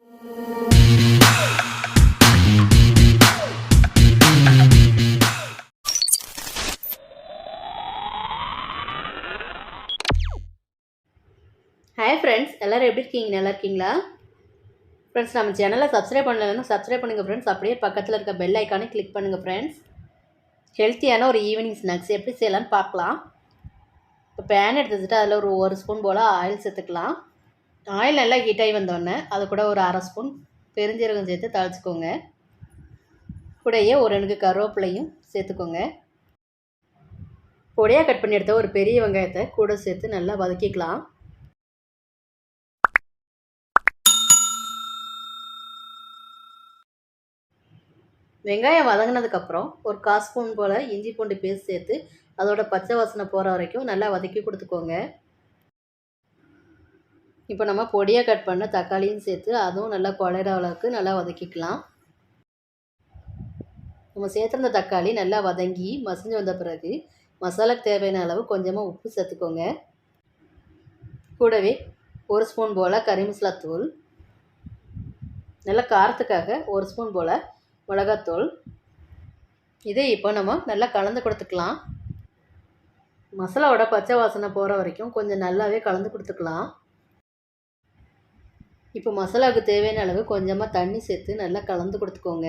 Hi friends, எல்லோரும் எப்படி இருக்கீங்க? நல்லா இருக்கீங்களா? ஃப்ரெண்ட்ஸ், நம்ம சேனலை சப்ஸ்கிரைப் பண்ணலைன்னா சப்ஸ்கிரைப் பண்ணுங்கள் ஃப்ரெண்ட்ஸ். அப்படியே பக்கத்தில் இருக்க பெல் ஐக்கானே கிளிக் பண்ணுங்கள் ஃப்ரெண்ட்ஸ். ஹெல்த்தியான ஒரு ஈவினிங் ஸ்நாக்ஸ் எப்படி செய்யலான்னு பார்க்கலாம். இப்போ பேன் எடுத்துட்டு அதில் ஒரு ஸ்பூன் போல் ஆயில் சேர்த்துக்கலாம். ஆயில் நல்லா ஹீட்டாகி வந்தோடனே அது கூட ஒரு அரை ஸ்பூன் பெருஞ்சீரகம் சேர்த்து தாளிச்சிக்கோங்க. கூடயே ஒரு 2 கருவேப்பிலையும் சேர்த்துக்கோங்க. பொடியாக கட் பண்ணி எடுத்த ஒரு பெரிய வெங்காயத்தை கூட சேர்த்து நல்லா வதக்கிக்கலாம். வெங்காயம் வதங்கினதுக்கப்புறம் ஒரு 1/4 ஸ்பூன் போல் இஞ்சி பூண்டு பேஸ்ட் சேர்த்து அதோட பச்சை வாசனை போகிற வரைக்கும் நல்லா வதக்கி கொடுத்துக்கோங்க. இப்போ நம்ம பொடியாக கட் பண்ண தக்காளியும் சேர்த்து அதுவும் நல்லா குழையிற அளவுக்கு நல்லா வதக்கிக்கலாம். நம்ம சேர்த்துருந்த தக்காளி நல்லா வதங்கி மசிஞ்சு வந்த பிறகு மசாலாக்கு தேவையான அளவு கொஞ்சமாக உப்பு சேர்த்துக்கோங்க. கூடவே 1 ஸ்பூன் போல் கறி மசாலா தூள், நல்லா காரத்துக்காக 1 ஸ்பூன் போல் மிளகாத்தூள். இதை இப்போ நம்ம நல்லா கலந்து கொடுத்துக்கலாம். மசாலாவோட பச்சை வாசனை போகிற வரைக்கும் கொஞ்சம் நல்லாவே கலந்து கொடுத்துக்கலாம். இப்போ மசாலாவுக்கு தேவையான அளவு கொஞ்சமாக தண்ணி சேர்த்து நல்லா கலந்து கொடுத்துக்கோங்க.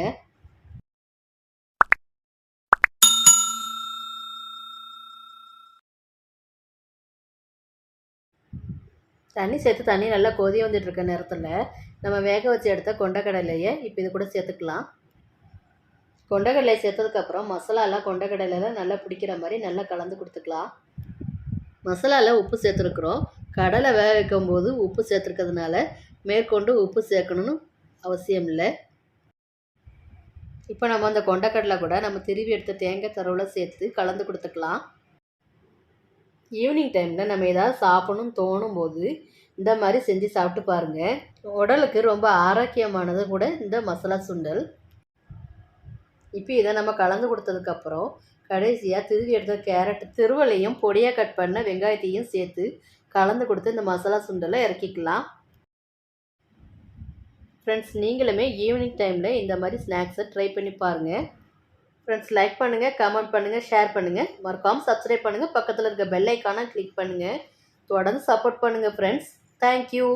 தண்ணி நல்லா கொதி வந்துட்டு இருக்க நேரத்தில் நம்ம வேக வச்சு எடுத்த கொண்டக்கடலையை இப்போ இது கூட சேர்த்துக்கலாம். கொண்டக்கடலை சேர்த்ததுக்கப்புறம் மசாலாலாம் கொண்டக்கடலையில் நல்லா பிடிக்கிற மாதிரி நல்லா கலந்து கொடுத்துக்கலாம். மசாலாவில் உப்பு சேர்த்துருக்குறோம். கடலை வேக வைக்கும்போது உப்பு சேர்த்துருக்கிறதுனால மேற்கொண்டு உப்பு சேர்க்கணும்னு அவசியம் இல்லை. இப்போ நம்ம அந்த கொண்டக்கடலை கூட நம்ம திருவி எடுத்த தேங்காய் துருவலை சேர்த்து கலந்து கொடுத்துக்கலாம். ஈவினிங் டைமில் நம்ம ஏதாவது சாப்பிடணும்னு தோணும் போது இந்த மாதிரி செஞ்சு சாப்பிட்டு பாருங்கள். உடலுக்கு ரொம்ப ஆரோக்கியமானது கூட இந்த மசாலா சுண்டல். இப்போ இதை நம்ம கலந்து கொடுத்ததுக்கப்புறம் கடைசியாக திருவி எடுத்த கேரட் திருவலையும் பொடியாக கட் பண்ண வெங்காயத்தையும் சேர்த்து கலந்து கொடுத்து இந்த மசாலா சுண்டலை இறக்கிக்கலாம். ஃப்ரெண்ட்ஸ், நீங்களுமே ஈவினிங் டைமில் இந்த மாதிரி ஸ்நாக்ஸை ட்ரை பண்ணி பாருங்கள். ஃப்ரெண்ட்ஸ், லைக் பண்ணுங்கள், கமெண்ட் பண்ணுங்கள், ஷேர் பண்ணுங்கள், மறக்காமல் சப்ஸ்கிரைப் பண்ணுங்கள், பக்கத்தில் இருக்க பெல் ஐக்கானை கிளிக் பண்ணுங்கள். தொடர்ந்து சப்போர்ட் பண்ணுங்கள் ஃப்ரெண்ட்ஸ். தேங்க்யூ.